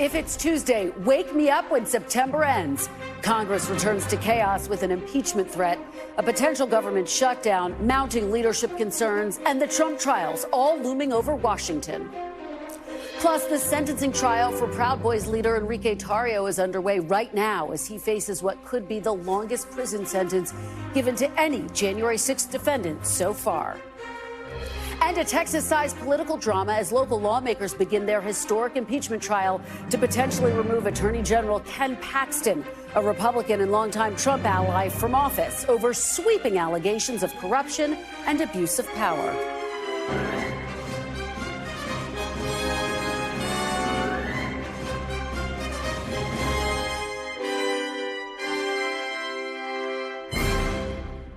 If it's Tuesday, wake me up when September ends. Congress returns to chaos with an impeachment threat, a potential government shutdown, mounting leadership concerns, and the Trump trials all looming over Washington. Plus, the sentencing trial for Proud Boys leader Enrique Tarrio is underway right now as he faces what could be the longest prison sentence given to any January 6th defendant so far. And a Texas-sized political drama as local lawmakers begin their historic impeachment trial to potentially remove Attorney General Ken Paxton, a Republican and longtime Trump ally, from office over sweeping allegations of corruption and abuse of power.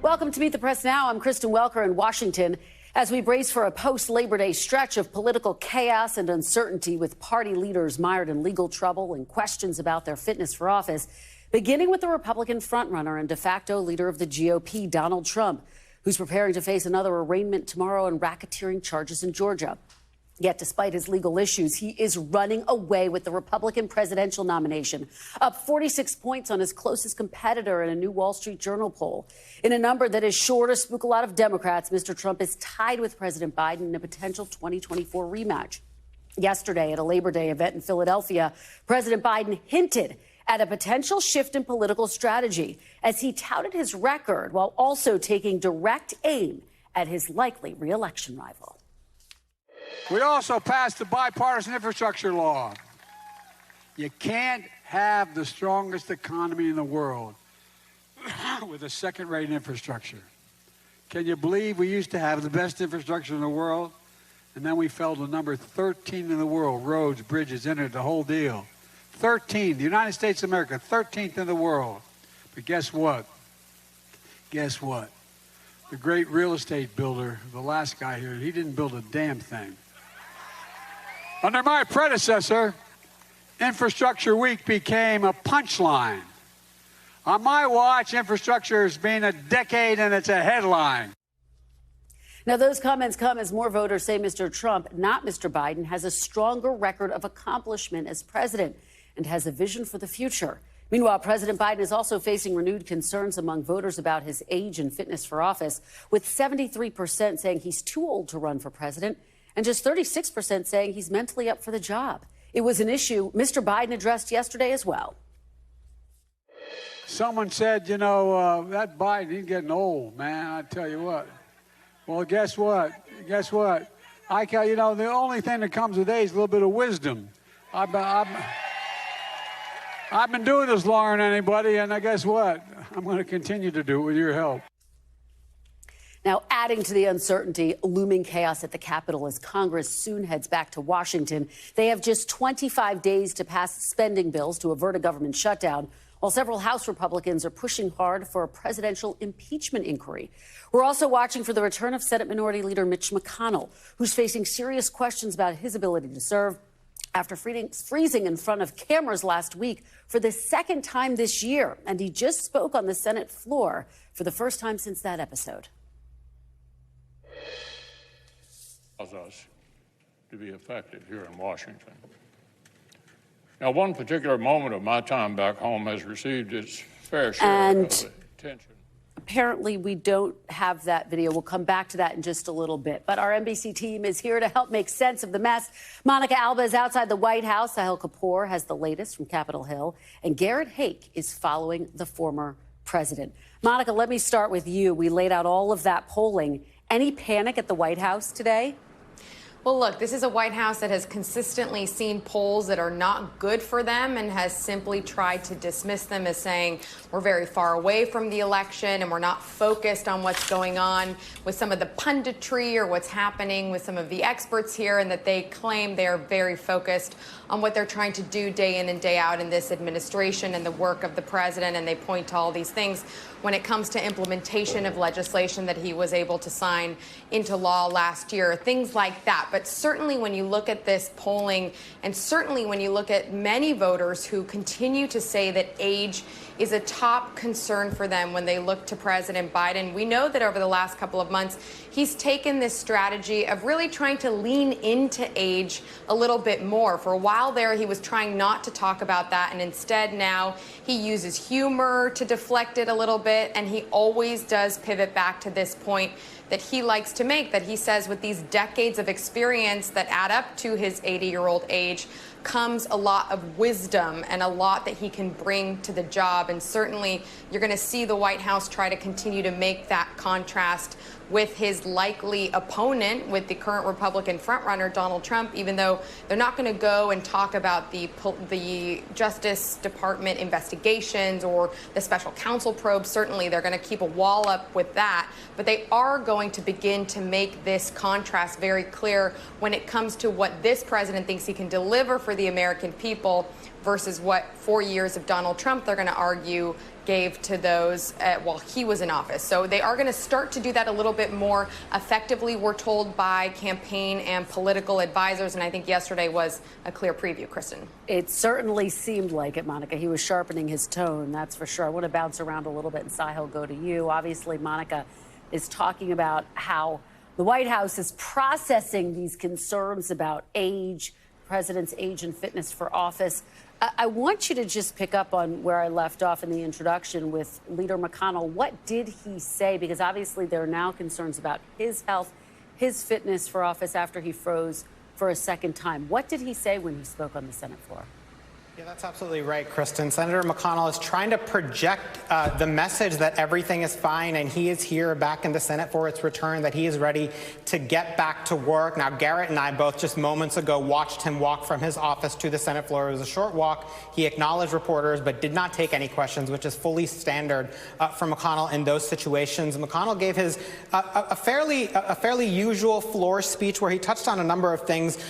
Welcome to Meet the Press Now. I'm Kristen Welker in Washington. As we brace for a post-Labor Day stretch of political chaos and uncertainty with party leaders mired in legal trouble and questions about their fitness for office, beginning with the Republican frontrunner and de facto leader of the GOP, Donald Trump, who's preparing to face another arraignment tomorrow on racketeering charges in Georgia. Yet, despite his legal issues, he is running away with the Republican presidential nomination, up 46 points on his closest competitor in a new Wall Street Journal poll. In a number that is sure to spook a lot of Democrats, Mr. Trump is tied with President Biden in a potential 2024 rematch. Yesterday, at a Labor Day event in Philadelphia, President Biden hinted at a potential shift in political strategy as he touted his record while also taking direct aim at his likely re-election rival. We also passed the bipartisan infrastructure law. You can't have the strongest economy in the world with a second-rate infrastructure. Can you believe we used to have the best infrastructure in the world, and then we fell to number 13 in the world, roads, bridges, internet, the whole deal. 13, the United States of America, 13th in the world. But guess what? Guess what? The great real estate builder, the last guy here, he didn't build a damn thing. Under my predecessor, Infrastructure Week became a punchline. On my watch, infrastructure has been a decade and it's a headline. Now, those comments come as more voters say Mr. Trump, not Mr. Biden, has a stronger record of accomplishment as president and has a vision for the future. Meanwhile, President Biden is also facing renewed concerns among voters about his age and fitness for office, with 73% saying he's too old to run for president and just 36% saying he's mentally up for the job. It was an issue Mr. Biden addressed yesterday as well. Someone said, that Biden, he's getting old, man. I tell you what. Well, guess what? Guess what? The only thing that comes with age is a little bit of wisdom. I've been doing this longer than anybody, and guess what? I'm going to continue to do it with your help. Now, adding to the uncertainty, looming chaos at the Capitol as Congress soon heads back to Washington. They have just 25 days to pass spending bills to avert a government shutdown, while several House Republicans are pushing hard for a presidential impeachment inquiry. We're also watching for the return of Senate Minority Leader Mitch McConnell, who's facing serious questions about his ability to serve after freezing in front of cameras last week for the second time this year. And he just spoke on the Senate floor for the first time since that episode. Us to be effective here in Washington. Now, one particular moment of my time back home has received its fair share of attention. Apparently, we don't have that video. We'll come back to that in just a little bit. But our NBC team is here to help make sense of the mess. Monica Alba is outside the White House. Sahil Kapoor has the latest from Capitol Hill. And Garrett Haake is following the former president. Monica, let me start with you. We laid out all of that polling. Any panic at the White House today? Well, look, this is a White House that has consistently seen polls that are not good for them and has simply tried to dismiss them as saying we're very far away from the election and we're not focused on what's going on with some of the punditry or what's happening with some of the experts here, and that they claim they are very focused on what they're trying to do day in and day out in this administration and the work of the president. And they point to all these things when it comes to implementation of legislation that he was able to sign into law last year, things like that. But certainly when you look at this polling, and certainly when you look at many voters who continue to say that age is a top concern for them when they look to President Biden, we know that over the last couple of months, he's taken this strategy of really trying to lean into age a little bit more. For a while there, he was trying not to talk about that, and instead now he uses humor to deflect it a little bit, and he always does pivot back to this point that he likes to make, that he says with these decades of experience that add up to his 80-year-old age comes a lot of wisdom and a lot that he can bring to the job. And certainly you're going to see the White House try to continue to make that contrast with his likely opponent, with the current Republican frontrunner, Donald Trump, even though they're not going to go and talk about the Justice Department investigations or the special counsel probe. Certainly they're going to keep a wall up with that, but they are going to begin to make this contrast very clear when it comes to what this president thinks he can deliver for the American people versus what 4 years of Donald Trump, they're going to argue, gave to those while he was in office. So they are going to start to do that a little bit more effectively, we're told, by campaign and political advisors. And I think yesterday was a clear preview, Kristen. It certainly seemed like it, Monica. He was sharpening his tone, that's for sure. I want to bounce around a little bit, and Sahil, go to you. Obviously, Monica is talking about how the White House is processing these concerns about age, president's age and fitness for office. I want you to just pick up on where I left off in the introduction with Leader McConnell. What did he say? Because obviously there are now concerns about his health, his fitness for office after he froze for a second time. What did he say when he spoke on the Senate floor? Yeah, that's absolutely right, Kristen. Senator McConnell is trying to project the message that everything is fine and he is here back in the Senate for its return, that he is ready to get back to work. Now, Garrett and I both just moments ago watched him walk from his office to the Senate floor. It was a short walk. He acknowledged reporters but did not take any questions, which is fully standard for McConnell in those situations. McConnell gave his a fairly usual floor speech where he touched on a number of things.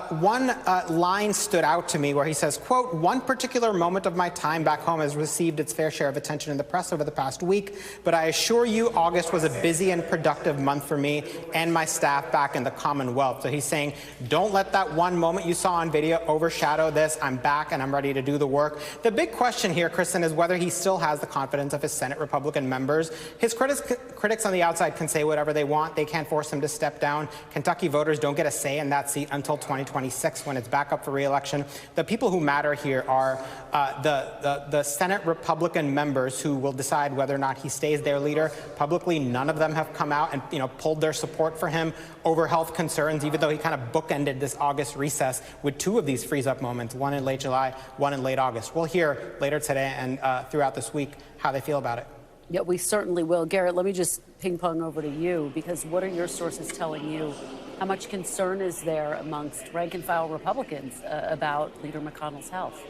One line stood out to me where he says, quote, "One particular moment of my time back home has received its fair share of attention in the press over the past week, but I assure you August was a busy and productive month for me and my staff back in the Commonwealth." So he's saying, don't let that one moment you saw on video overshadow this. I'm back and I'm ready to do the work. The big question here, Kristen, is whether he still has the confidence of his Senate Republican members. His critics on the outside can say whatever they want. They can't force him to step down. Kentucky voters don't get a say in that seat until 2026 when it's back up for re-election. The people who matter here are the Senate Republican members who will decide whether or not he stays their leader. Publicly, none of them have come out and pulled their support for him over health concerns, even though he kind of bookended this August recess with two of these freeze-up moments, one in late July, one in late August. We'll hear later today and throughout this week how they feel about it. Yeah, we certainly will. Garrett, let me just ping-pong over to you, because what are your sources telling you? How much concern is there amongst rank-and-file Republicans about Leader McConnell's health?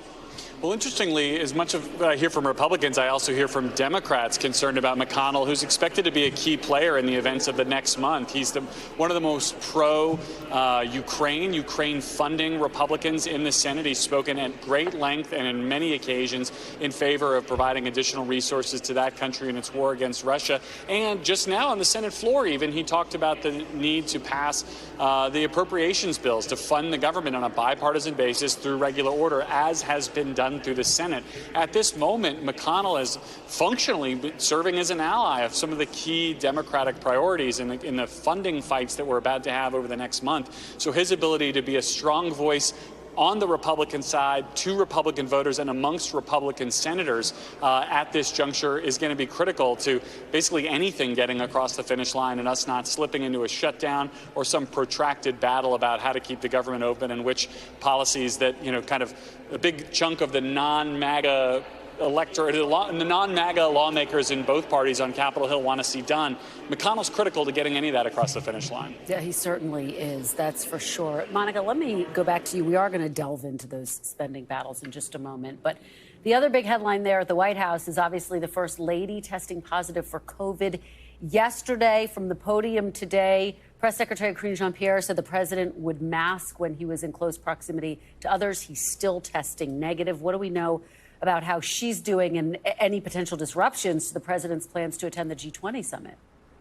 Well, interestingly, as much of what I hear from Republicans, I also hear from Democrats concerned about McConnell, who's expected to be a key player in the events of the next month. He's one of the most Ukraine funding Republicans in the Senate. He's spoken at great length and in many occasions in favor of providing additional resources to that country in its war against Russia. And just now on the Senate floor, even, he talked about the need to pass the appropriations bills to fund the government on a bipartisan basis through regular order, as has been done through the Senate. At this moment, McConnell is functionally serving as an ally of some of the key Democratic priorities in the funding fights that we're about to have over the next month. So his ability to be a strong voice on the Republican side to Republican voters and amongst Republican senators at this juncture is going to be critical to basically anything getting across the finish line and us not slipping into a shutdown or some protracted battle about how to keep the government open and which policies that, kind of a big chunk of the non-MAGA electorate, the non-MAGA lawmakers in both parties on Capitol Hill want to see done. McConnell's critical to getting any of that across the finish line. Yeah, he certainly is. That's for sure. Monica, let me go back to you. We are going to delve into those spending battles in just a moment. But the other big headline there at the White House is obviously the First Lady testing positive for COVID. Yesterday, from the podium today, Press Secretary Karine Jean-Pierre said the president would mask when he was in close proximity to others. He's still testing negative. What do we know about how she's doing and any potential disruptions to the president's plans to attend the G20 summit?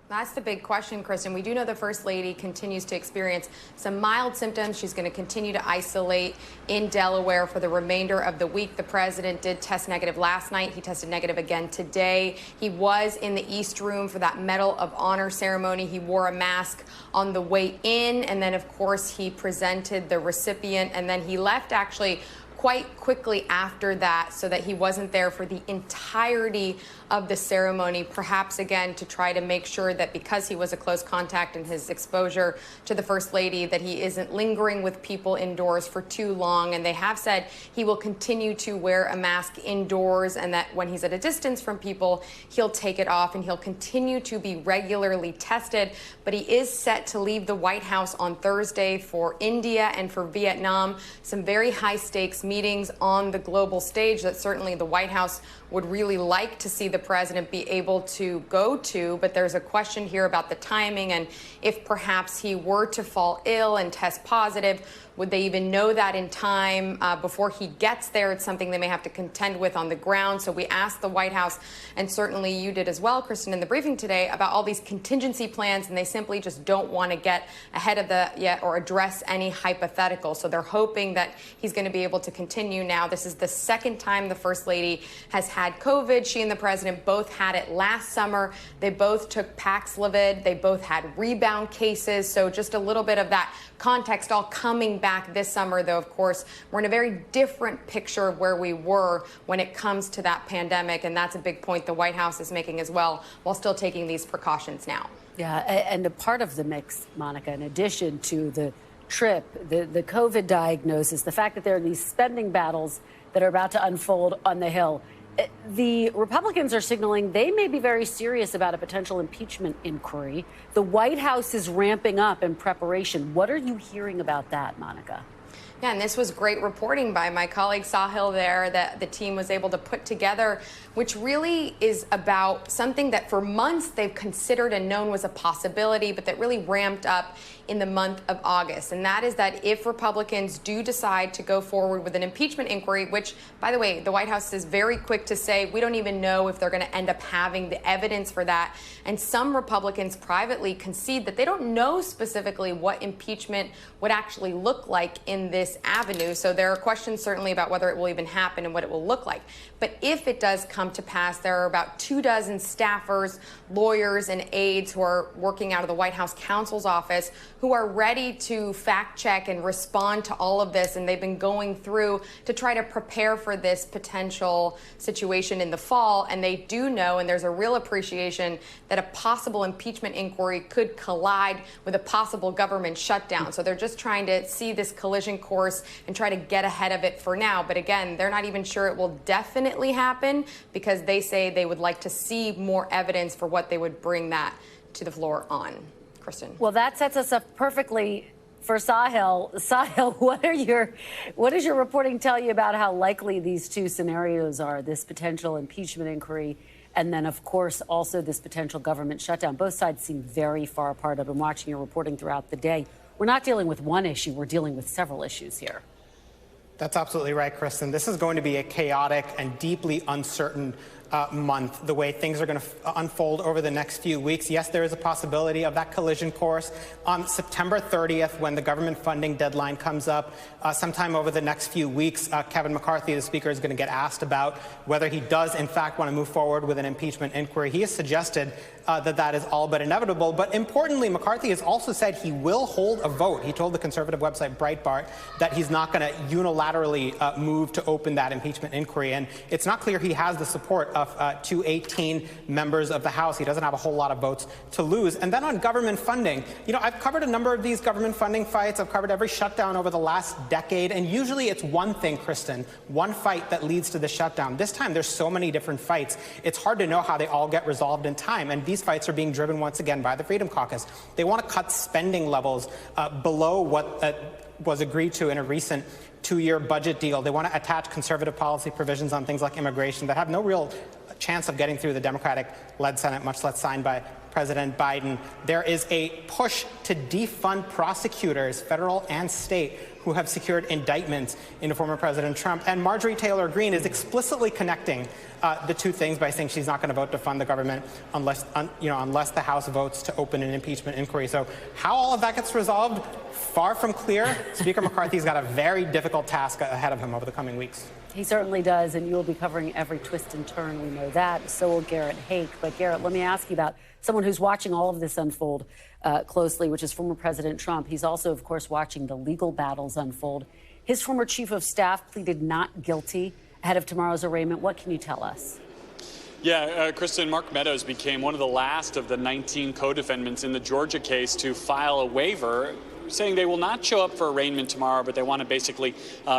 That's the big question, Kristen. We do know the First Lady continues to experience some mild symptoms. She's going to continue to isolate in Delaware for the remainder of the week. The president did test negative last night. He tested negative again today. He was in the East Room for that Medal of Honor ceremony. He wore a mask on the way in, and then, of course, he presented the recipient, and then he left actually quite quickly after that so that he wasn't there for the entirety of the ceremony, perhaps again to try to make sure that because he was a close contact and his exposure to the First Lady, that he isn't lingering with people indoors for too long. And they have said he will continue to wear a mask indoors, and that when he's at a distance from people, he'll take it off, and he'll continue to be regularly tested. But he is set to leave the White House on Thursday for India and for Vietnam, some very high stakes meetings on the global stage that certainly the White House would really like to see the president be able to go to. But there's a question here about the timing, and if perhaps he were to fall ill and test positive, would they even know that in time before he gets there? It's something they may have to contend with on the ground. So we asked the White House, and certainly you did as well, Kristen, in the briefing today, about all these contingency plans, and they simply just don't want to get ahead of the yet or address any hypothetical. So they're hoping that he's going to be able to continue now. This is the second time the First Lady has had COVID. She and the president both had it last summer. They both took Paxlovid. They both had rebound cases. So just a little bit of that context all coming back this summer, though, of course, we're in a very different picture of where we were when it comes to that pandemic. And that's a big point the White House is making as well, while still taking these precautions now. Yeah, and a part of the mix, Monica, in addition to the trip, the COVID diagnosis, the fact that there are these spending battles that are about to unfold on the Hill. The Republicans are signaling they may be very serious about a potential impeachment inquiry. The White House is ramping up in preparation. What are you hearing about that, Monica? Yeah, and this was great reporting by my colleague Sahil there that the team was able to put together, which really is about something that for months they've considered and known was a possibility, but that really ramped up in the month of August. And that is that if Republicans do decide to go forward with an impeachment inquiry, which, by the way, the White House is very quick to say, we don't even know if they're going to end up having the evidence for that. And some Republicans privately concede that they don't know specifically what impeachment would actually look like in this avenue. So there are questions certainly about whether it will even happen and what it will look like. But if it does come to pass, there are about 24 staffers, lawyers, and aides who are working out of the White House counsel's office who are ready to fact check and respond to all of this. And they've been going through to try to prepare for this potential situation in the fall. And they do know, and there's a real appreciation, that a possible impeachment inquiry could collide with a possible government shutdown. So they're just trying to see this collision course and try to get ahead of it for now. But again, they're not even sure it will definitely happen, because they say they would like to see more evidence for what they would bring that to the floor on. Kristen. Well, that sets us up perfectly for Sahil. Sahil, what does your reporting tell you about how likely these two scenarios are, this potential impeachment inquiry and then, of course, also this potential government shutdown? Both sides seem very far apart. I've been watching your reporting throughout the day. We're not dealing with one issue. We're dealing with several issues here. That's absolutely right, Kristen. This is going to be a chaotic and deeply uncertain month, the way things are going to unfold over the next few weeks. Yes, there is a possibility of that collision course on September 30th, when the government funding deadline comes up. Sometime over the next few weeks, Kevin McCarthy, the Speaker, is going to get asked about whether he does, in fact, want to move forward with an impeachment inquiry. He has suggested that is all but inevitable. But importantly, McCarthy has also said he will hold a vote. He told the conservative website Breitbart that he's not going to unilaterally move to open that impeachment inquiry. And it's not clear he has the support of 218 members of the House. He doesn't have a whole lot of votes to lose. And then on government funding, I've covered a number of these government funding fights. I've covered every shutdown over the last decade. And usually it's one thing, Kristen, one fight that leads to the shutdown. This time there's so many different fights. It's hard to know how they all get resolved in time. And these fights are being driven once again by the Freedom Caucus. They want to cut spending levels below what was agreed to in a recent two-year budget deal. They want to attach conservative policy provisions on things like immigration that have no real chance of getting through the Democratic-led Senate, much less signed by President Biden. There is a push to defund prosecutors, federal and state, who have secured indictments into former President Trump. And Marjorie Taylor Greene is explicitly connecting the two things by saying she's not going to vote to fund the government unless the House votes to open an impeachment inquiry. So how all of that gets resolved, far from clear. Speaker McCarthy's got a very difficult task ahead of him over the coming weeks. He certainly does, and you'll be covering every twist and turn. We know that. So will Garrett Haake. But Garrett, let me ask you about someone who's watching all of this unfold closely, which is former President Trump. He's also, of course, watching the legal battles unfold. His former chief of staff pleaded not guilty ahead of tomorrow's arraignment. What can you tell us? Yeah, Kristen, Mark Meadows became one of the last of the 19 co-defendants in the Georgia case to file a waiver saying they will not show up for arraignment tomorrow, but they want to basically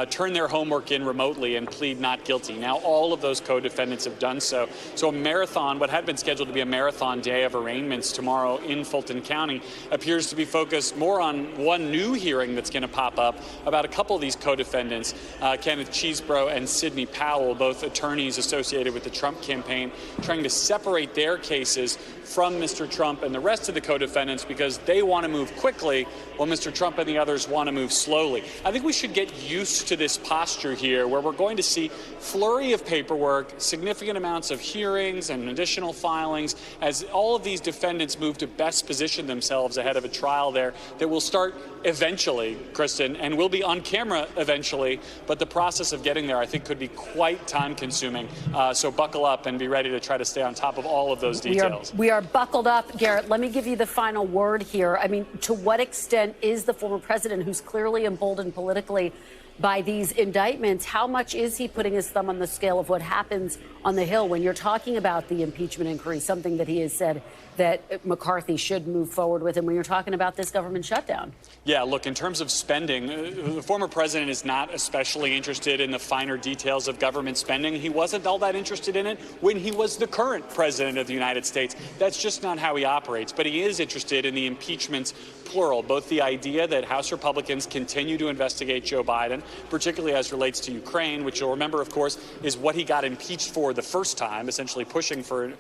turn their homework in remotely and plead not guilty. Now, all of those co-defendants have done so. So a marathon, what had been scheduled to be a marathon day of arraignments tomorrow in Fulton County, appears to be focused more on one new hearing that's going to pop up about a couple of these co-defendants, Kenneth Chesebro and Sidney Powell, both attorneys associated with the Trump campaign, trying to separate their cases from Mr. Trump and the rest of the co-defendants because they want to move quickly while Mr. Trump and the others want to move slowly. I think we should get used to this posture here where we're going to see flurry of paperwork, significant amounts of hearings and additional filings as all of these defendants move to best position themselves ahead of a trial there that will start eventually, Kristen, and will be on camera eventually. But the process of getting there, I think, could be quite time consuming. So buckle up and be ready to try to stay on top of all of those details. We are buckled up. Garrett, let me give you the final word here. I mean, to what extent is the former president, who's clearly emboldened politically by these indictments, how much is he putting his thumb on the scale of what happens on the Hill when you're talking about the impeachment inquiry, something that he has said that McCarthy should move forward with, and when you're talking about this government shutdown? Yeah, look, in terms of spending, the former president is not especially interested in the finer details of government spending. He wasn't all that interested in it when he was the current president of the United States. That's just not how he operates. But he is interested in the impeachments, plural, both the idea that House Republicans continue to investigate Joe Biden, particularly as relates to Ukraine, which you'll remember, of course, is what he got impeached for the first time, essentially pushing for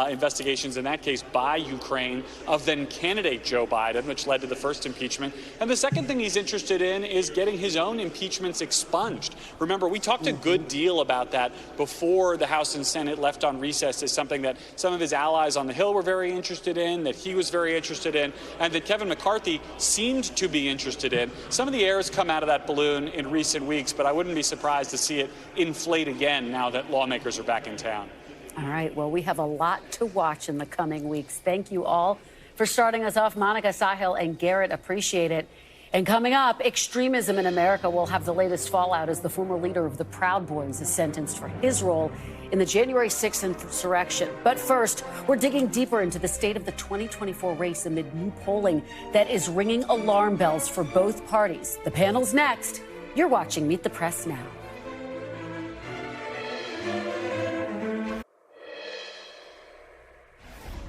investigations in that case by Ukraine of then candidate Joe Biden, which led to the first impeachment. And the second thing he's interested in is getting his own impeachments expunged. Remember, we talked a good deal about that before the House and Senate left on recess as something that some of his allies on the Hill were very interested in, that he was very interested in, and that Kevin McCarthy seemed to be interested in. Some of the air has come out of that balloon in recent weeks, but I wouldn't be surprised to see it inflate again now that lawmakers are back in town. All right. Well, we have a lot to watch in the coming weeks. Thank you all for starting us off. Monica, Sahil, and Garrett, appreciate it. And coming up, extremism in America will have the latest fallout as the former leader of the Proud Boys is sentenced for his role in the January 6th insurrection. But first, we're digging deeper into the state of the 2024 race amid new polling that is ringing alarm bells for both parties. The panel's next. You're watching Meet the Press now.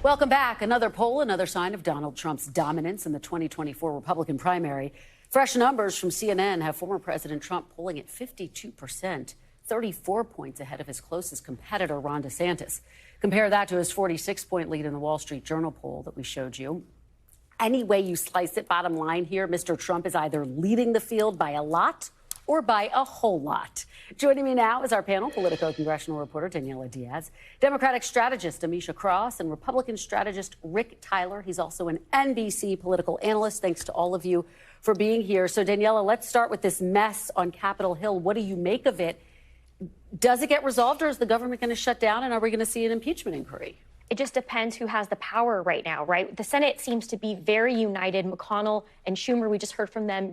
Welcome back. Another poll, another sign of Donald Trump's dominance in the 2024 Republican primary. Fresh numbers from CNN have former President Trump polling at 52%, 34 points ahead of his closest competitor, Ron DeSantis. Compare that to his 46-point lead in the Wall Street Journal poll that we showed you. Any way you slice it, bottom line here, Mr. Trump is either leading the field by a lot or by a whole lot. Joining me now is our panel, Politico congressional reporter Daniela Diaz, Democratic strategist Amisha Cross, and Republican strategist Rick Tyler. He's also an NBC political analyst. Thanks to all of you for being here. So, Daniela, let's start with this mess on Capitol Hill. What do you make of it? Does it get resolved, or is the government going to shut down, and are we going to see an impeachment inquiry? It just depends who has the power right now, right? The Senate seems to be very united. McConnell and Schumer, we just heard from them,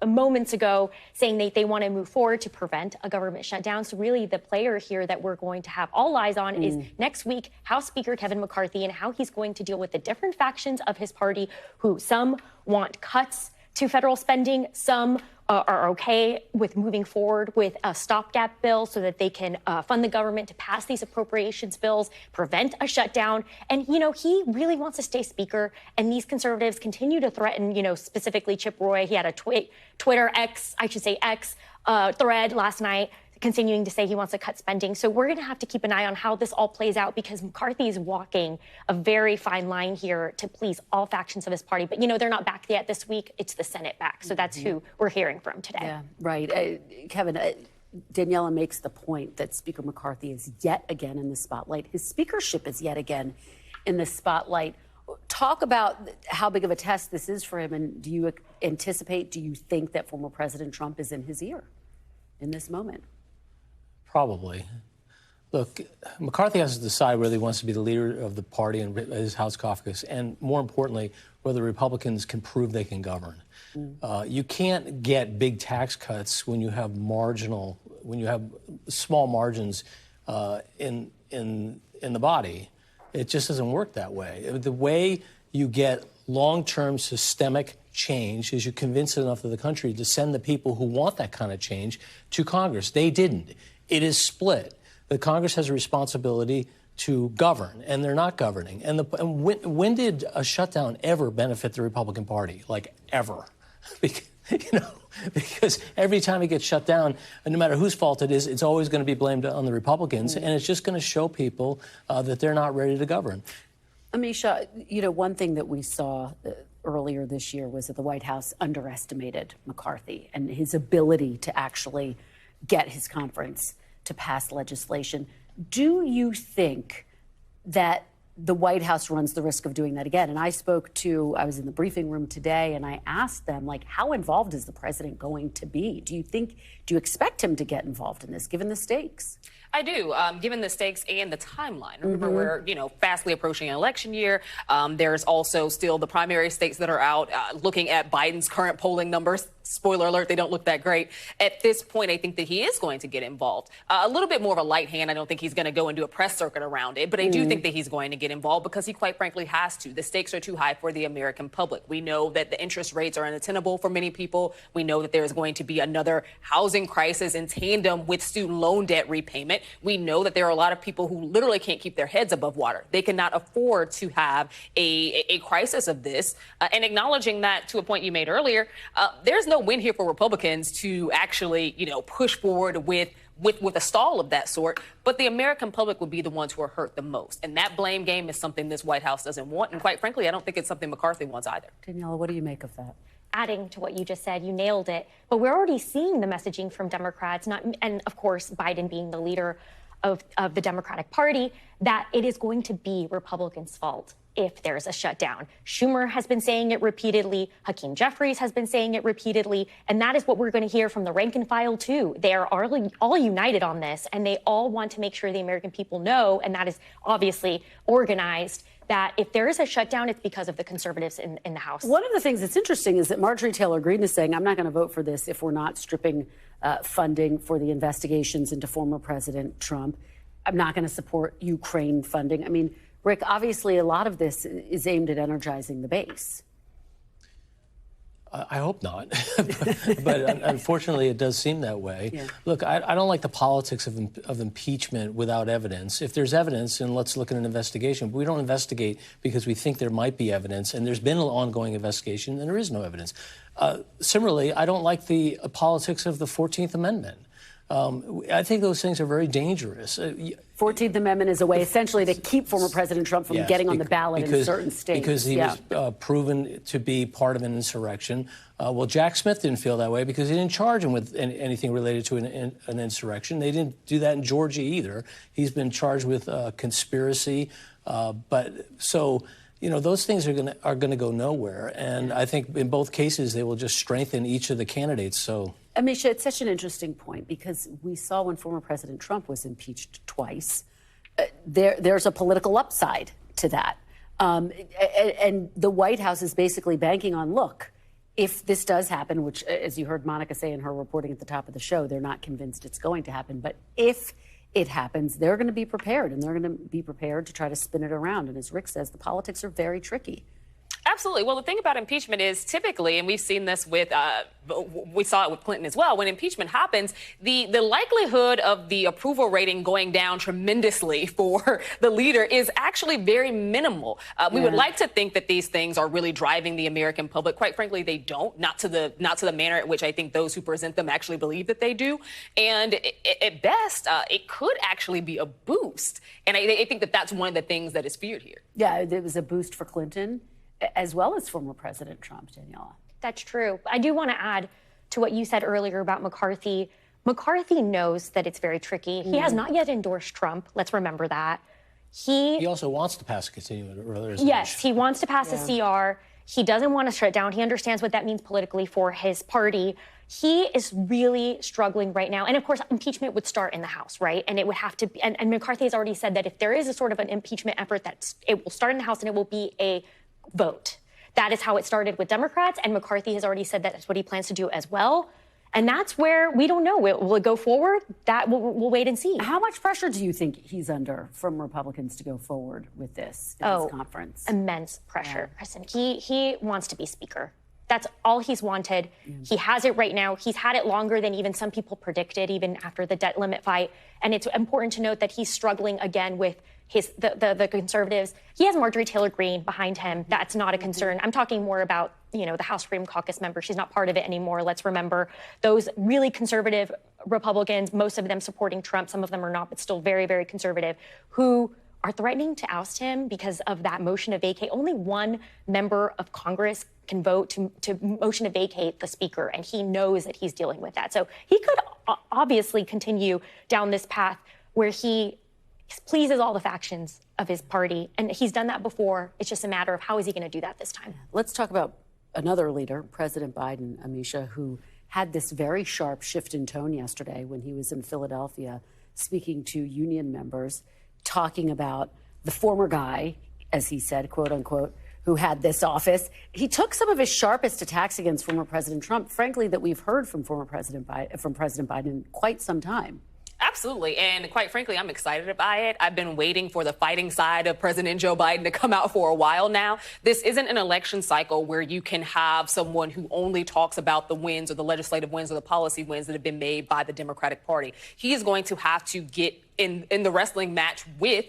moments ago, saying they want to move forward to prevent a government shutdown. So really the player here that we're going to have all eyes on is next week, House Speaker Kevin McCarthy and how he's going to deal with the different factions of his party, who some want cuts to federal spending, some are okay with moving forward with a stopgap bill so that they can fund the government to pass these appropriations bills, prevent a shutdown. And, he really wants to stay speaker. And these conservatives continue to threaten, specifically Chip Roy. He had a Twitter X thread last night continuing to say he wants to cut spending. So we're going to have to keep an eye on how this all plays out, because McCarthy is walking a very fine line here to please all factions of his party. But, they're not back yet this week. It's the Senate back. So that's who we're hearing from today. Yeah, right. Kevin, Daniela makes the point that Speaker McCarthy is yet again in the spotlight. His speakership is yet again in the spotlight. Talk about how big of a test this is for him, and do you think that former President Trump is in his ear in this moment? Probably. Look, McCarthy has to decide whether he wants to be the leader of the party and his House caucus, and more importantly, whether Republicans can prove they can govern. You can't get big tax cuts when you have small margins in the body. It just doesn't work that way. The way you get long-term systemic change is you convince enough of the country to send the people who want that kind of change to Congress. They didn't. It is split. The Congress has a responsibility to govern, and they're not governing. And when did a shutdown ever benefit the Republican Party? Like, ever? Because every time it gets shut down, and no matter whose fault it is, it's always going to be blamed on the Republicans, and it's just going to show people that they're not ready to govern. Amisha, one thing that we saw earlier this year was that the White House underestimated McCarthy and his ability to actually get his conference to pass legislation. Do you think that the White House runs the risk of doing that again? And I was in the briefing room today, and I asked them, how involved is the president going to be? Do you expect him to get involved in this, given the stakes? I do, given the stakes and the timeline. Remember, we're, fastly approaching an election year. There's also still the primary states that are out. Looking at Biden's current polling numbers, spoiler alert, they don't look that great. At this point, I think that he is going to get involved. A little bit more of a light hand. I don't think he's going to go and do a press circuit around it, but I do think that he's going to get involved because he quite frankly has to. The stakes are too high for the American public. We know that the interest rates are unattainable for many people. We know that there is going to be another housing crisis in tandem with student loan debt repayment. We know that there are a lot of people who literally can't keep their heads above water. They cannot afford to have a crisis of this. And acknowledging that, to a point you made earlier, there's no win here for Republicans to actually, push forward with a stall of that sort. But the American public will be the ones who are hurt the most. And that blame game is something this White House doesn't want. And quite frankly, I don't think it's something McCarthy wants either. Daniela, what do you make of that? Adding to what you just said, you nailed it. But we're already seeing the messaging from Democrats, and of course, Biden being the leader of the Democratic Party, that it is going to be Republicans' fault if there's a shutdown. Schumer has been saying it repeatedly. Hakeem Jeffries has been saying it repeatedly. And that is what we're going to hear from the rank and file, too. They are all united on this, and they all want to make sure the American people know, and that is obviously organized, that if there is a shutdown, it's because of the conservatives in the House. One of the things that's interesting is that Marjorie Taylor Greene is saying, I'm not going to vote for this if we're not stripping funding for the investigations into former President Trump. I'm not going to support Ukraine funding. I mean, Rick, obviously a lot of this is aimed at energizing the base. I hope not, but unfortunately it does seem that way. Yeah. Look, I don't like the politics of impeachment without evidence. If there's evidence, then let's look at an investigation. But we don't investigate because we think there might be evidence, and there's been an ongoing investigation, and there is no evidence. Similarly, I don't like the politics of the 14th Amendment. I think those things are very dangerous. 14th Amendment is a way essentially to keep former President Trump from getting on the ballot in certain states. Because he was proven to be part of an insurrection. Well, Jack Smith didn't feel that way because he didn't charge him with anything related to an insurrection. They didn't do that in Georgia either. He's been charged with conspiracy. Those things are going to go nowhere. And I think in both cases, they will just strengthen each of the candidates. So, Amisha, it's such an interesting point because we saw when former President Trump was impeached twice, there's a political upside to that. And the White House is basically banking on, look, if this does happen, which, as you heard Monica say in her reporting at the top of the show, they're not convinced it's going to happen. But if it happens, they're going to be prepared, and they're going to be prepared to try to spin it around. And as Rick says, the politics are very tricky. Absolutely. Well, the thing about impeachment is typically, and we've seen this with, we saw it with Clinton as well, when impeachment happens, the likelihood of the approval rating going down tremendously for the leader is actually very minimal. We would like to think that these things are really driving the American public. Quite frankly, they don't, not to the manner at which I think those who present them actually believe that they do. And at best, it could actually be a boost. And I think that that's one of the things that is feared here. Yeah, it was a boost for Clinton, as well as former President Trump, Daniela. That's true. I do want to add to what you said earlier about McCarthy. McCarthy knows that it's very tricky. He has not yet endorsed Trump. Let's remember that. He also wants to pass a continuing resolution. Yes, he wants to pass a CR. He doesn't want to shut down. He understands what that means politically for his party. He is really struggling right now. And of course, impeachment would start in the House, right? And it would have to be, and McCarthy has already said that if there is a sort of an impeachment effort, it will start in the House and it will be a vote. That is how it started with Democrats, and McCarthy has already said that that's what he plans to do as well. And that's where we don't know. Will it go forward? That we'll wait and see. How much pressure do you think he's under from Republicans to go forward with this in this conference? Immense pressure, Kristen. He wants to be speaker. That's all he's wanted. He has it right now. He's had it longer than even some people predicted, even after the debt limit fight. And it's important to note that he's struggling again with the conservatives. He has Marjorie Taylor Greene behind him. That's not a concern. I'm talking more about, the House Freedom Caucus members. She's not part of it anymore. Let's remember those really conservative Republicans, most of them supporting Trump. Some of them are not, but still very, very conservative, who are threatening to oust him because of that motion to vacate. Only one member of Congress can vote to motion to vacate the speaker, and he knows that he's dealing with that. So he could obviously continue down this path where he pleases all the factions of his party, and he's done that before. It's just a matter of how is he going to do that this time. Let's talk about another leader, President Biden, Amisha, who had this very sharp shift in tone yesterday when he was in Philadelphia speaking to union members, talking about the former guy, as he said, quote unquote, who had this office. He took some of his sharpest attacks against former President Trump, frankly, that we've heard from President Biden in quite some time. Absolutely. And quite frankly, I'm excited about it. I've been waiting for the fighting side of President Joe Biden to come out for a while now. This isn't an election cycle where you can have someone who only talks about the wins or the legislative wins or the policy wins that have been made by the Democratic Party. He is going to have to get in the wrestling match with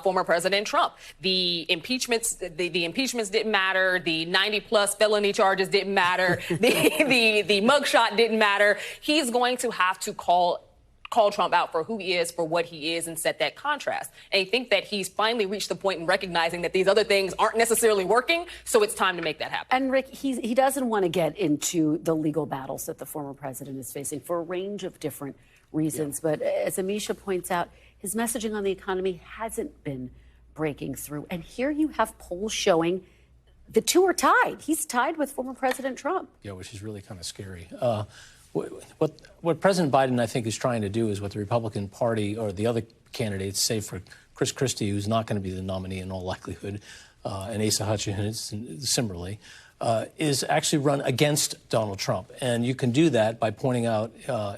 former President Trump. The impeachments didn't matter. The 90-plus felony charges didn't matter. The mugshot didn't matter. He's going to have to call Trump out for who he is, for what he is, and set that contrast. And I think that he's finally reached the point in recognizing that these other things aren't necessarily working, so it's time to make that happen. And Rick, he doesn't want to get into the legal battles that the former president is facing for a range of different reasons. Yeah. But as Amisha points out, his messaging on the economy hasn't been breaking through. And here you have polls showing the two are tied. He's tied with former President Trump. Yeah, which is really kind of scary. What President Biden, I think, is trying to do is what the Republican Party or the other candidates, save for Chris Christie, who's not going to be the nominee in all likelihood, and Asa Hutchinson similarly, is actually run against Donald Trump. And you can do that by pointing out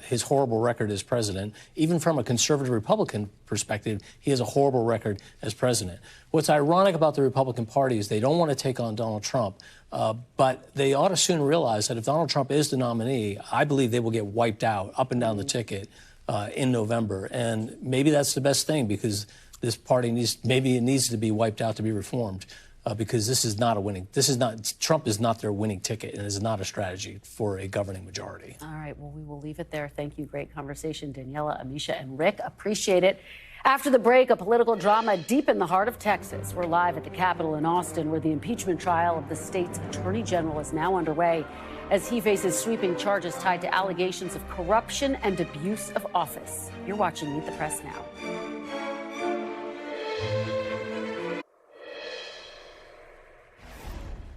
his horrible record as president. Even from a conservative Republican perspective, he has a horrible record as president. What's ironic about the Republican Party is they don't want to take on Donald Trump, but they ought to soon realize that if Donald Trump is the nominee, I believe they will get wiped out up and down the ticket in November. And maybe that's the best thing, because this party needs to be wiped out to be reformed. Because this is not a winning. Trump is not their winning ticket, and is not a strategy for a governing majority. All right, well, we will leave it there. Thank you. Great conversation, Daniela, Amisha, and Rick. Appreciate it. After the break, a political drama deep in the heart of Texas. We're live at the Capitol in Austin, where the impeachment trial of the state's attorney general is now underway as he faces sweeping charges tied to allegations of corruption and abuse of office. You're watching Meet the Press now.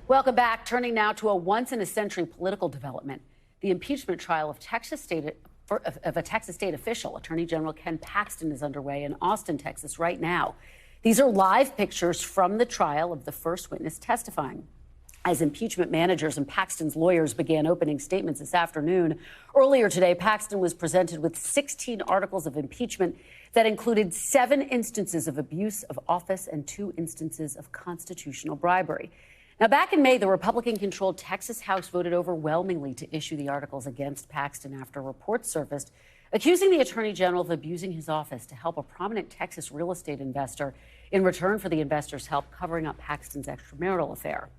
Welcome back. Turning now to a once-in-a-century political development. The impeachment trial of a Texas state official, Attorney General Ken Paxton, is underway in Austin, Texas right now. These are live pictures from the trial of the first witness testifying. As impeachment managers and Paxton's lawyers began opening statements this afternoon, earlier today, Paxton was presented with 16 articles of impeachment that included 7 instances of abuse of office and 2 instances of constitutional bribery. Now, back in May, the Republican-controlled Texas House voted overwhelmingly to issue the articles against Paxton after reports surfaced accusing the Attorney General of abusing his office to help a prominent Texas real estate investor in return for the investor's help covering up Paxton's extramarital affair.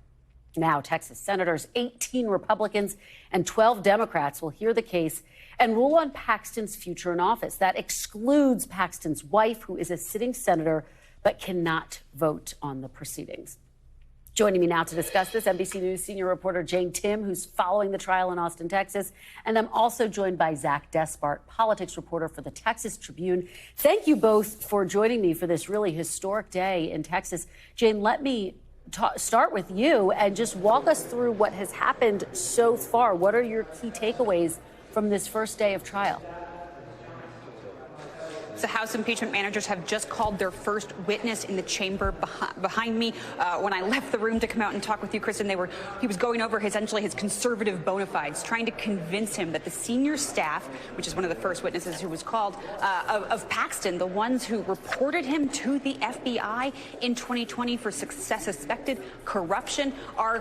Now, Texas senators, 18 Republicans and 12 Democrats, will hear the case and rule on Paxton's future in office. That excludes Paxton's wife, who is a sitting senator but cannot vote on the proceedings. Joining me now to discuss this, NBC News senior reporter Jane Tim, who's following the trial in Austin, Texas. And I'm also joined by Zach Despart, politics reporter for the Texas Tribune. Thank you both for joining me for this really historic day in Texas. Jane, let me start with you and just walk us through what has happened so far. What are your key takeaways from this first day of trial? The House impeachment managers have just called their first witness in the chamber behind me. When I left the room to come out and talk with you, Kristen, he was going over essentially his conservative bona fides, trying to convince him that the senior staff, which is one of the first witnesses who was called, of Paxton, the ones who reported him to the FBI in 2020 for suspected corruption, are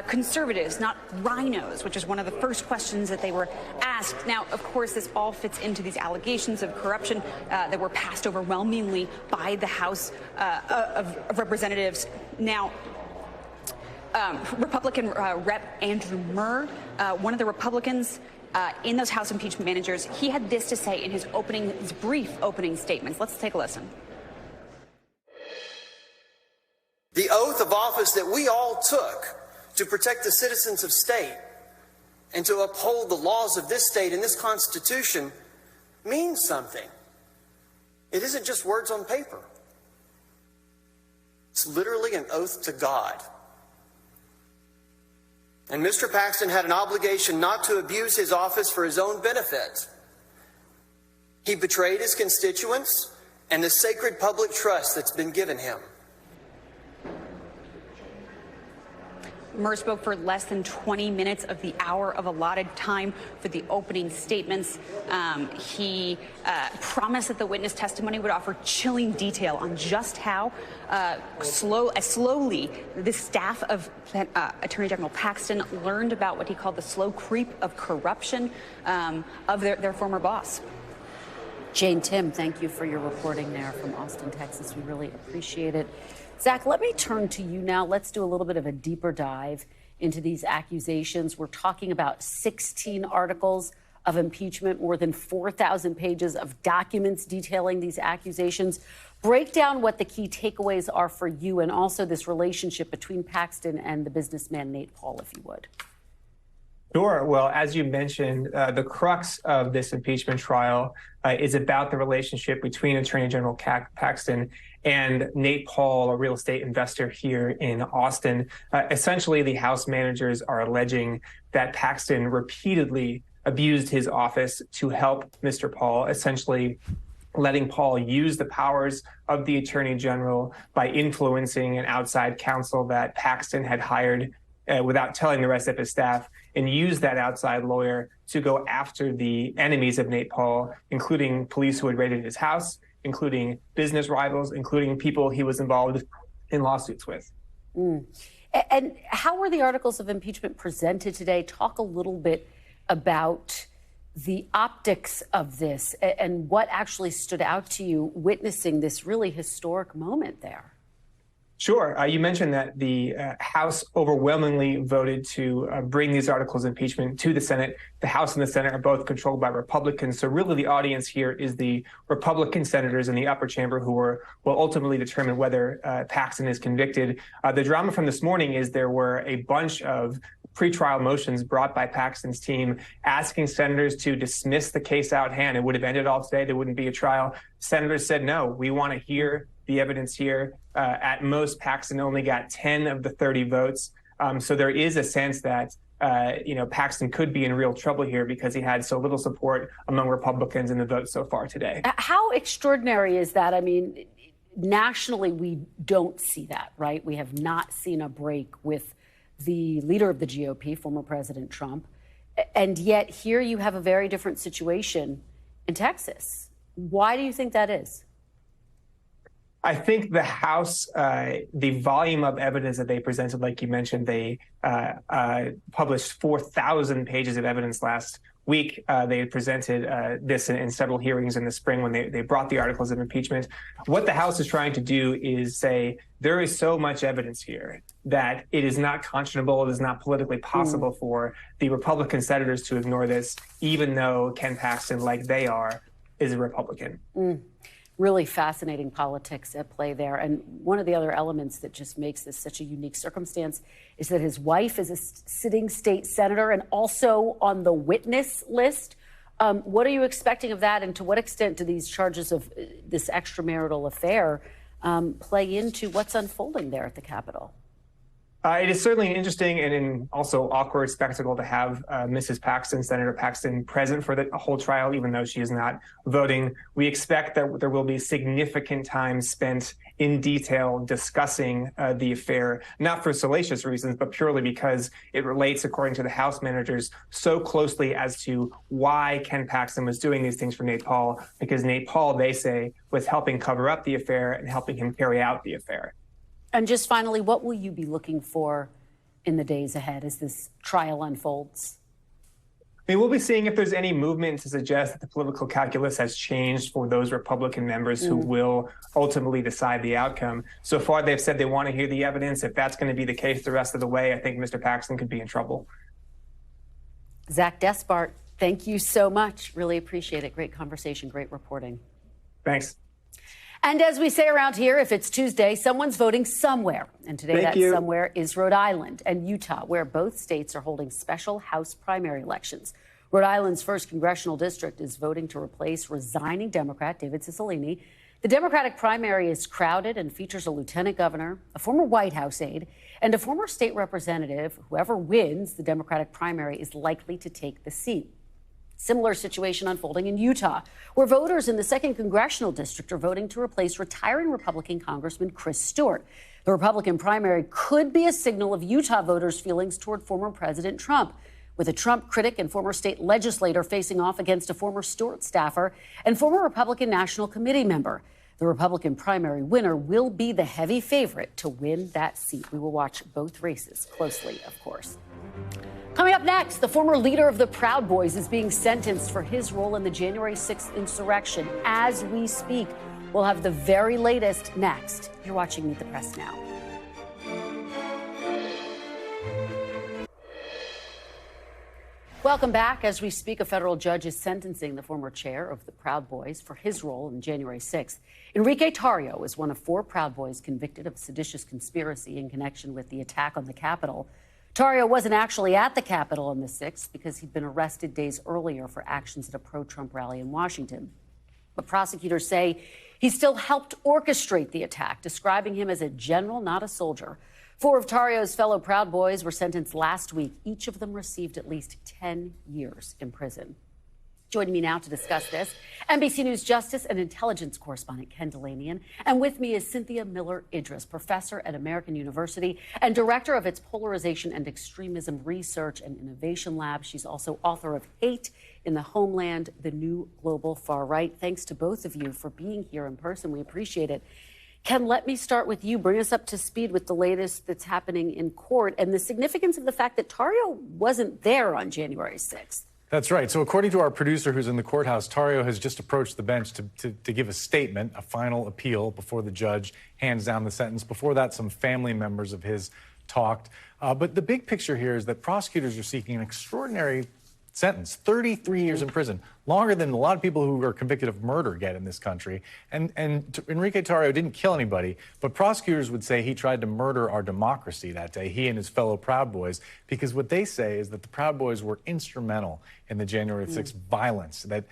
conservatives, not rhinos, which is one of the first questions that they were asked. Now, of course, this all fits into these allegations of corruption that were passed overwhelmingly by the House of Representatives. Now, Republican Rep Andrew Murr, one of the Republicans in those House impeachment managers, he had this to say in his brief opening statements. Let's take a listen. The oath of office that we all took to protect the citizens of state and to uphold the laws of this state and this Constitution means something. It isn't just words on paper. It's literally an oath to God. And Mr. Paxton had an obligation not to abuse his office for his own benefit. He betrayed his constituents and the sacred public trust that's been given him. Murr spoke for less than 20 minutes of the hour of allotted time for the opening statements. He promised that the witness testimony would offer chilling detail on just how slowly the staff of Attorney General Paxton learned about what he called the slow creep of corruption of their former boss. Jane Tim, thank you for your reporting there from Austin, Texas. We really appreciate it. Zach, let me turn to you now. Let's do a little bit of a deeper dive into these accusations. We're talking about 16 articles of impeachment, more than 4,000 pages of documents detailing these accusations. Break down what the key takeaways are for you and also this relationship between Paxton and the businessman Nate Paul, if you would. Sure. Well, as you mentioned, the crux of this impeachment trial is about the relationship between Attorney General Paxton and Nate Paul, a real estate investor here in Austin. Essentially, the House managers are alleging that Paxton repeatedly abused his office to help Mr. Paul, essentially letting Paul use the powers of the Attorney General by influencing an outside counsel that Paxton had hired without telling the rest of his staff, and use that outside lawyer to go after the enemies of Nate Paul, including police who had raided his house, including business rivals, including people he was involved in lawsuits with. And how were the articles of impeachment presented today? Talk a little bit about the optics of this and what actually stood out to you witnessing this really historic moment there. Sure. You mentioned that the House overwhelmingly voted to bring these articles of impeachment to the Senate. The House and the Senate are both controlled by Republicans. So really the audience here is the Republican senators in the upper chamber who will ultimately determine whether Paxton is convicted. The drama from this morning is there were a bunch of pretrial motions brought by Paxton's team asking senators to dismiss the case out hand. It would have ended all today. There wouldn't be a trial. Senators said, no, we want to hear the evidence here. At most, Paxton only got 10 of the 30 votes. So there is a sense that, Paxton could be in real trouble here because he had so little support among Republicans in the vote so far today. How extraordinary is that? I mean, nationally, we don't see that, right? We have not seen a break with the leader of the GOP, former President Trump. And yet here you have a very different situation in Texas. Why do you think that is? I think the House, the volume of evidence that they presented, like you mentioned, they published 4,000 pages of evidence last week. They presented this in several hearings in the spring when they brought the articles of impeachment. What the House is trying to do is say there is so much evidence here that it is not conscionable, it is not politically possible for the Republican senators to ignore this, even though Ken Paxton, like they are, is a Republican. Really fascinating politics at play there. And one of the other elements that just makes this such a unique circumstance is that his wife is a sitting state senator and also on the witness list. What are you expecting of that? And to what extent do these charges of this extramarital affair play into what's unfolding there at the Capitol? It is certainly an interesting and also awkward spectacle to have Mrs. Paxton, Senator Paxton, present for the whole trial, even though she is not voting. We expect that there will be significant time spent in detail discussing the affair, not for salacious reasons, but purely because it relates, according to the House managers, so closely as to why Ken Paxton was doing these things for Nate Paul, because Nate Paul, they say, was helping cover up the affair and helping him carry out the affair. And just finally, what will you be looking for in the days ahead as this trial unfolds? I mean, we'll be seeing if there's any movement to suggest that the political calculus has changed for those Republican members who will ultimately decide the outcome. So far, they've said they want to hear the evidence. If that's going to be the case the rest of the way, I think Mr. Paxton could be in trouble. Zach Despart, thank you so much. Really appreciate it. Great conversation, great reporting. Thanks. And as we say around here, if it's Tuesday, someone's voting somewhere. And today that somewhere is Rhode Island and Utah, where both states are holding special House primary elections. Rhode Island's 1st congressional district is voting to replace resigning Democrat David Cicilline. The Democratic primary is crowded and features a lieutenant governor, a former White House aide, and a former state representative. Whoever wins the Democratic primary is likely to take the seat. Similar situation unfolding in Utah, where voters in the 2nd congressional district are voting to replace retiring Republican Congressman Chris Stewart. The Republican primary could be a signal of Utah voters' feelings toward former President Trump, with a Trump critic and former state legislator facing off against a former Stewart staffer and former Republican National Committee member. The Republican primary winner will be the heavy favorite to win that seat. We will watch both races closely, of course. Coming up next, the former leader of the Proud Boys is being sentenced for his role in the January 6th insurrection. As we speak, we'll have the very latest next. You're watching Meet the Press now. Welcome back. As we speak, a federal judge is sentencing the former chair of the Proud Boys for his role in January 6th. Enrique Tarrio is one of 4 Proud Boys convicted of seditious conspiracy in connection with the attack on the Capitol. Tarrio wasn't actually at the Capitol on the 6th because he'd been arrested days earlier for actions at a pro-Trump rally in Washington. But prosecutors say he still helped orchestrate the attack, describing him as a general, not a soldier. 4 of Tarrio's fellow Proud Boys were sentenced last week. Each of them received at least 10 years in prison. Joining me now to discuss this, NBC News Justice and Intelligence correspondent Ken Delanian. And with me is Cynthia Miller-Idris, professor at American University and director of its Polarization and Extremism Research and Innovation Lab. She's also author of Hate in the Homeland, the New Global Far Right. Thanks to both of you for being here in person. We appreciate it. Ken, let me start with you. Bring us up to speed with the latest that's happening in court and the significance of the fact that Tarrio wasn't there on January 6th. That's right. So according to our producer who's in the courthouse, Tarrio has just approached the bench to give a statement, a final appeal before the judge hands down the sentence. Before that, some family members of his talked. But the big picture here is that prosecutors are seeking an extraordinary sentence, 33 years in prison, longer than a lot of people who are convicted of murder get in this country. And Enrique Tarrio didn't kill anybody, but prosecutors would say he tried to murder our democracy that day, he and his fellow Proud Boys, because what they say is that the Proud Boys were instrumental in the January 6th violence, that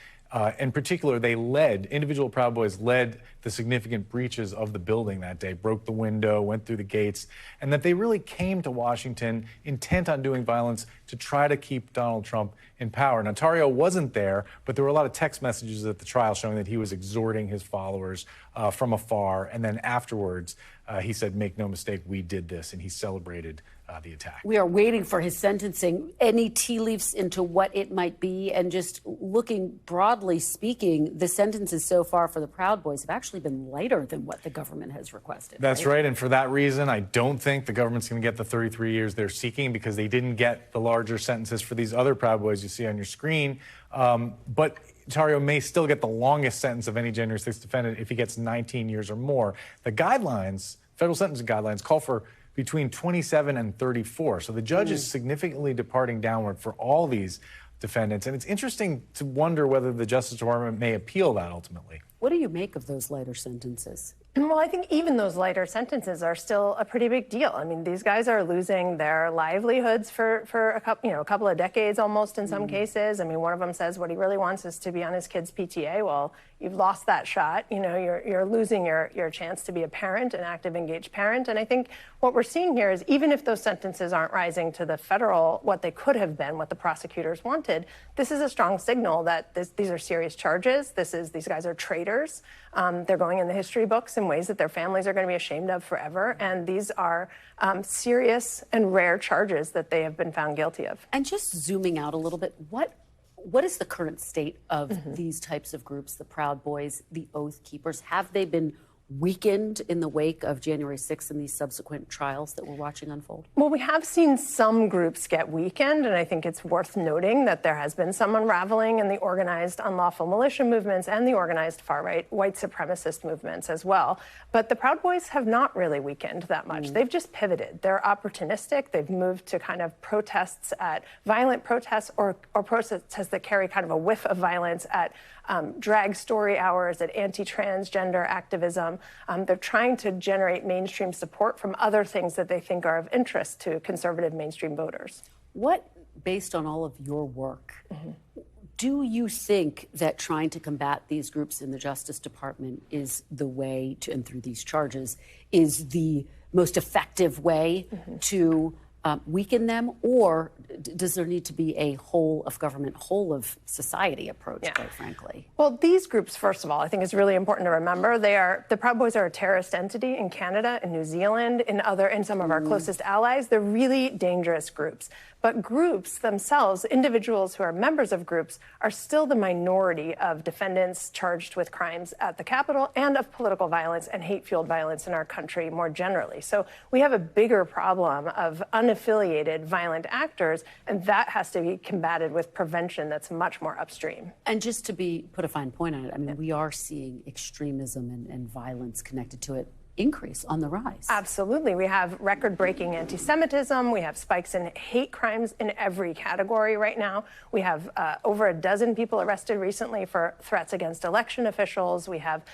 in particular, individual Proud Boys led the significant breaches of the building that day, broke the window, went through the gates, and that they really came to Washington intent on doing violence to try to keep Donald Trump in power. Now, Tarrio wasn't there, but there were a lot of text messages at the trial showing that he was exhorting his followers from afar. And then afterwards, he said, make no mistake, we did this. And he celebrated the attack. We are waiting for his sentencing. Any tea leaves into what it might be? And just looking broadly speaking, the sentences so far for the Proud Boys have actually been lighter than what the government has requested. That's right. And for that reason, I don't think the government's going to get the 33 years they're seeking, because they didn't get the larger sentences for these other Proud Boys you see on your screen. But Tarrio may still get the longest sentence of any January 6th defendant if he gets 19 years or more. The guidelines, federal sentencing guidelines, call for between 27 and 34. So the judge is significantly departing downward for all these defendants. And it's interesting to wonder whether the Justice Department may appeal that ultimately. What do you make of those lighter sentences? Well, I think even those lighter sentences are still a pretty big deal. I mean, these guys are losing their livelihoods for a couple of decades almost in some cases. I mean, one of them says what he really wants is to be on his kid's PTA. Well, you've lost that shot. You know, you're losing your chance to be a parent, an active, engaged parent. And I think what we're seeing here is even if those sentences aren't rising to the federal, what they could have been, what the prosecutors wanted, this is a strong signal that these are serious charges. These guys are traitors. They're going in the history books in ways that their families are going to be ashamed of forever. And these are serious and rare charges that they have been found guilty of. And just zooming out a little bit, what is the current state of these types of groups, the Proud Boys, the Oath Keepers? Have they been weakened in the wake of January 6th and these subsequent trials that we're watching unfold? Well, we have seen some groups get weakened, and I think it's worth noting that there has been some unraveling in the organized unlawful militia movements and the organized far-right white supremacist movements as well. But the Proud Boys have not really weakened that much. They've just pivoted. They're opportunistic. They've moved to kind of protests at violent protests or protests that carry kind of a whiff of violence at drag story hours, at anti-transgender activism. They're trying to generate mainstream support from other things that they think are of interest to conservative mainstream voters. What, based on all of your work, do you think that trying to combat these groups in the Justice Department is the way to, and through these charges, is the most effective way to weaken them, or does there need to be a whole of government, whole of society approach, quite frankly? Well, these groups, first of all, I think it's really important to remember the Proud Boys are a terrorist entity in Canada, in New Zealand, in some of our closest allies. They're really dangerous groups. But groups themselves, individuals who are members of groups, are still the minority of defendants charged with crimes at the Capitol and of political violence and hate-fueled violence in our country more generally. So we have a bigger problem of unaffiliated violent actors, and that has to be combated with prevention that's much more upstream. And just to put a fine point on it, I mean, we are seeing extremism and violence connected to it increase on the rise. Absolutely. We have record-breaking anti-Semitism. We have spikes in hate crimes in every category right now. We have over a dozen people arrested recently for threats against election officials. We have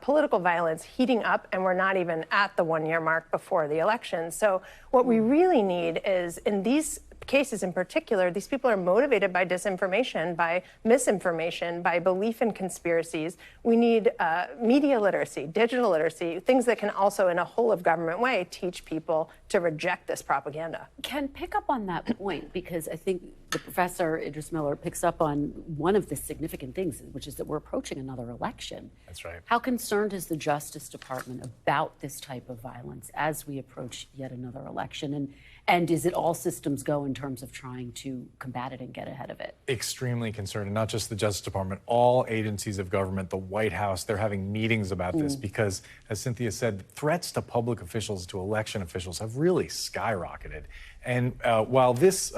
political violence heating up, and we're not even at the one-year mark before the election. So what we really need is, in these cases in particular, these people are motivated by disinformation, by misinformation, by belief in conspiracies. We need media literacy, digital literacy, things that can also, in a whole of government way, teach people to reject this propaganda. Ken, pick up on that point, because I think the Professor Idris Miller picks up on one of the significant things, which is that we're approaching another election. That's right. How concerned is the Justice Department about this type of violence as we approach yet another election? And is it all systems go in terms of trying to combat it and get ahead of it? Extremely concerned, and not just the Justice Department, all agencies of government, the White House, they're having meetings about this because, as Cynthia said, threats to public officials, to election officials have really skyrocketed. And while this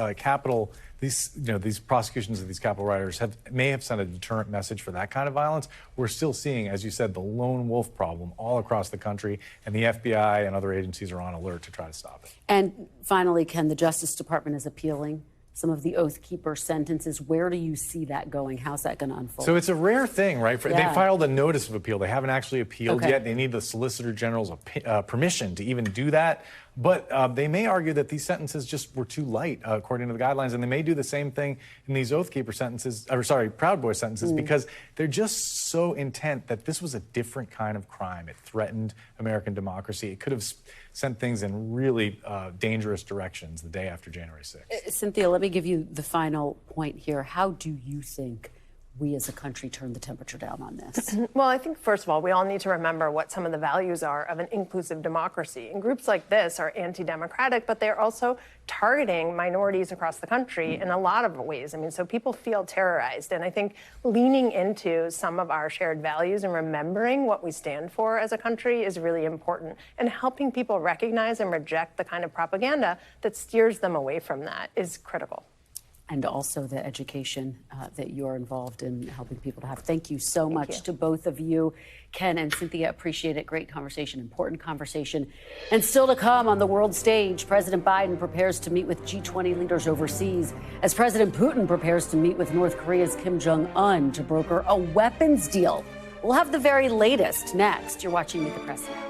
these prosecutions of these Capitol rioters may have sent a deterrent message for that kind of violence, we're still seeing, as you said, the lone wolf problem all across the country, and the FBI and other agencies are on alert to try to stop it. And finally, Ken, the Justice Department is appealing some of the Oath Keeper sentences. Where do you see that going? How's that going to unfold? So it's a rare thing, right? They filed a notice of appeal. They haven't actually appealed yet. They need the Solicitor General's permission to even do that. But they may argue that these sentences just were too light, according to the guidelines, and they may do the same thing in these Oath Keeper sentences, Proud Boy sentences, because they're just so intent that this was a different kind of crime. It threatened American democracy. It could have sent things in really dangerous directions the day after January 6th. Cynthia, let me give you the final point here. How do you think we as a country turn the temperature down on this? Well, I think, first of all, we all need to remember what some of the values are of an inclusive democracy. And groups like this are anti-democratic, but they're also targeting minorities across the country in a lot of ways. I mean, so people feel terrorized. And I think leaning into some of our shared values and remembering what we stand for as a country is really important. And helping people recognize and reject the kind of propaganda that steers them away from that is critical. And also the education that you're involved in helping people to have. Thank you so much to both of you. Ken and Cynthia, appreciate it. Great conversation, important conversation. And still to come on the world stage, President Biden prepares to meet with G20 leaders overseas as President Putin prepares to meet with North Korea's Kim Jong-un to broker a weapons deal. We'll have the very latest next. You're watching Meet the Press now.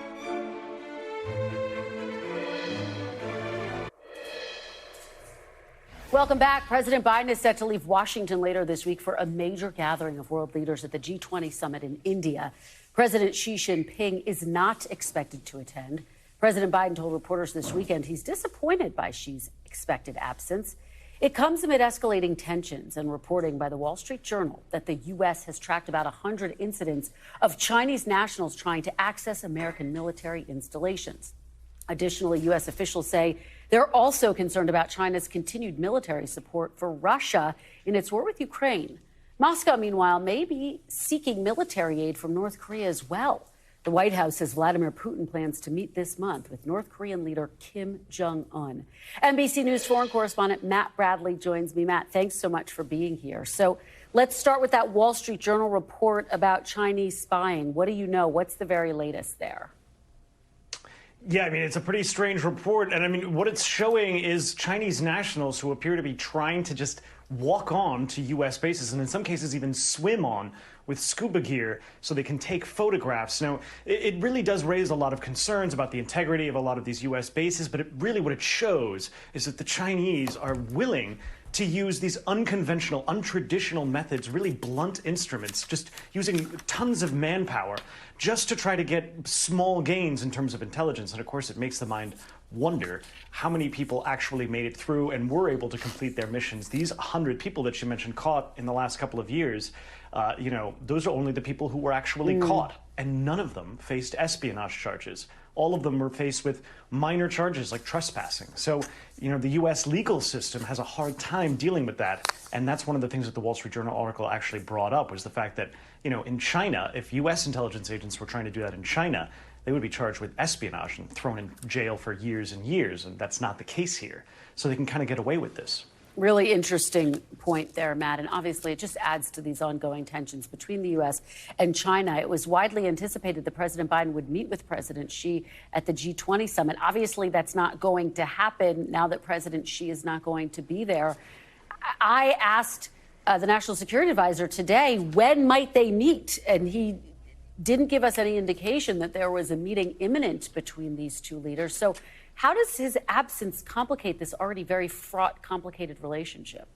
Welcome back. President Biden is set to leave Washington later this week for a major gathering of world leaders at the G20 summit in India. President Xi Jinping is not expected to attend. President Biden told reporters this weekend he's disappointed by Xi's expected absence. It comes amid escalating tensions and reporting by the Wall Street Journal that the U.S. has tracked about 100 incidents of Chinese nationals trying to access American military installations. Additionally, U.S. officials say they're also concerned about China's continued military support for Russia in its war with Ukraine. Moscow, meanwhile, may be seeking military aid from North Korea as well. The White House says Vladimir Putin plans to meet this month with North Korean leader Kim Jong-un. NBC News foreign correspondent Matt Bradley joins me. Matt, thanks so much for being here. So let's start with that Wall Street Journal report about Chinese spying. What do you know? What's the very latest there? Yeah, I mean, it's a pretty strange report. And I mean, what it's showing is Chinese nationals who appear to be trying to just walk on to U.S. bases and in some cases even swim on with scuba gear so they can take photographs. Now, it really does raise a lot of concerns about the integrity of a lot of these U.S. bases, but what it shows is that the Chinese are willing to use these unconventional, untraditional methods, really blunt instruments, just using tons of manpower just to try to get small gains in terms of intelligence. And of course, it makes the mind wonder how many people actually made it through and were able to complete their missions. These 100 people that you mentioned caught in the last couple of years, those are only the people who were actually caught, and none of them faced espionage charges. All of them were faced with minor charges like trespassing. So, the U.S. legal system has a hard time dealing with that. And that's one of the things that the Wall Street Journal article actually brought up, was the fact that, in China, if U.S. intelligence agents were trying to do that in China, they would be charged with espionage and thrown in jail for years and years. And that's not the case here. So they can kind of get away with this. Really interesting point there, Matt. And obviously, it just adds to these ongoing tensions between the U.S. and China. It was widely anticipated that President Biden would meet with President Xi at the G20 summit. Obviously, that's not going to happen now that President Xi is not going to be there. I asked the National Security Advisor today, when might they meet? And he didn't give us any indication that there was a meeting imminent between these two leaders. So how does his absence complicate this already very fraught, complicated relationship?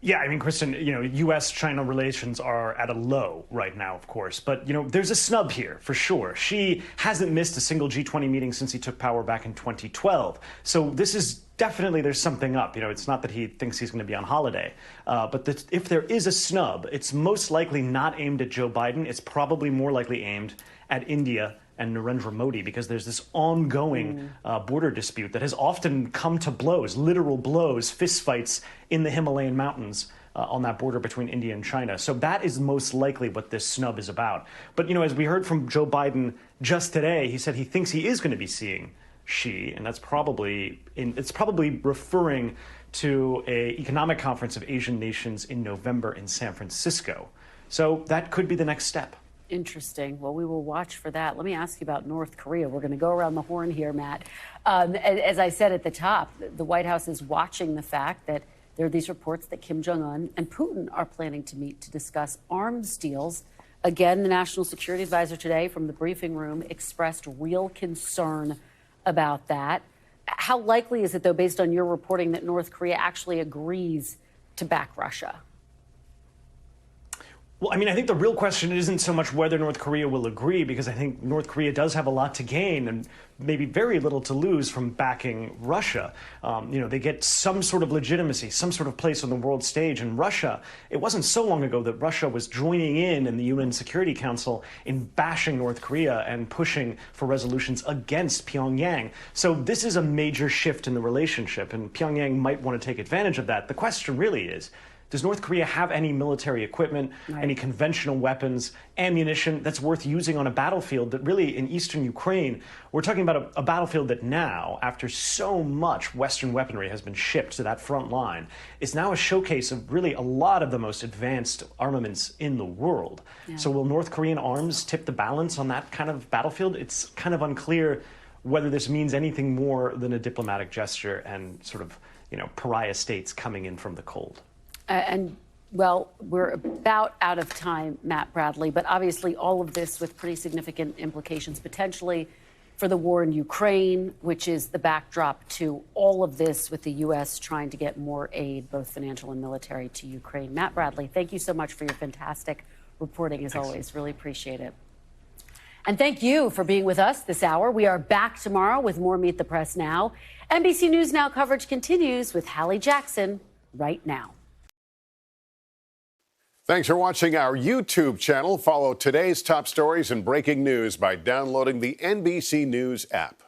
Yeah, I mean, Kristen, U.S.-China relations are at a low right now, of course. But, there's a snub here, for sure. Xi hasn't missed a single G20 meeting since he took power back in 2012. So this is definitely, there's something up. It's not that he thinks he's going to be on holiday. But if there is a snub, it's most likely not aimed at Joe Biden. It's probably more likely aimed at India and Narendra Modi, because there's this ongoing border dispute that has often come to blows, literal blows, fistfights in the Himalayan mountains on that border between India and China. So that is most likely what this snub is about. But, as we heard from Joe Biden just today, he said he thinks he is going to be seeing Xi, and it's probably referring to an economic conference of Asian nations in November in San Francisco. So that could be the next step. Interesting. Well, we will watch for that. Let me ask you about North Korea. We're going to go around the horn here, Matt. As I said at the top, the White House is watching the fact that there are these reports that Kim Jong-un and Putin are planning to meet to discuss arms deals. Again, the National Security Advisor today from the briefing room expressed real concern about that. How likely is it, though, based on your reporting, that North Korea actually agrees to back Russia? Well, I mean, I think the real question isn't so much whether North Korea will agree, because I think North Korea does have a lot to gain and maybe very little to lose from backing Russia. They get some sort of legitimacy, some sort of place on the world stage. And Russia, it wasn't so long ago that Russia was joining in the UN Security Council in bashing North Korea and pushing for resolutions against Pyongyang. So this is a major shift in the relationship, and Pyongyang might want to take advantage of that. The question really is, does North Korea have any military equipment, any conventional weapons, ammunition that's worth using on a battlefield that really, in eastern Ukraine, we're talking about a battlefield that now, after so much Western weaponry has been shipped to that front line, is now a showcase of really a lot of the most advanced armaments in the world. Yeah. So will North Korean arms tip the balance on that kind of battlefield? It's kind of unclear whether this means anything more than a diplomatic gesture and sort of, pariah states coming in from the cold. Well, we're about out of time, Matt Bradley, but obviously all of this with pretty significant implications potentially for the war in Ukraine, which is the backdrop to all of this, with the U.S. trying to get more aid, both financial and military, to Ukraine. Matt Bradley, thank you so much for your fantastic reporting, as always. Really appreciate it. And thank you for being with us this hour. We are back tomorrow with more Meet the Press Now. NBC News Now coverage continues with Hallie Jackson right now. Thanks for watching our YouTube channel. Follow today's top stories and breaking news by downloading the NBC News app.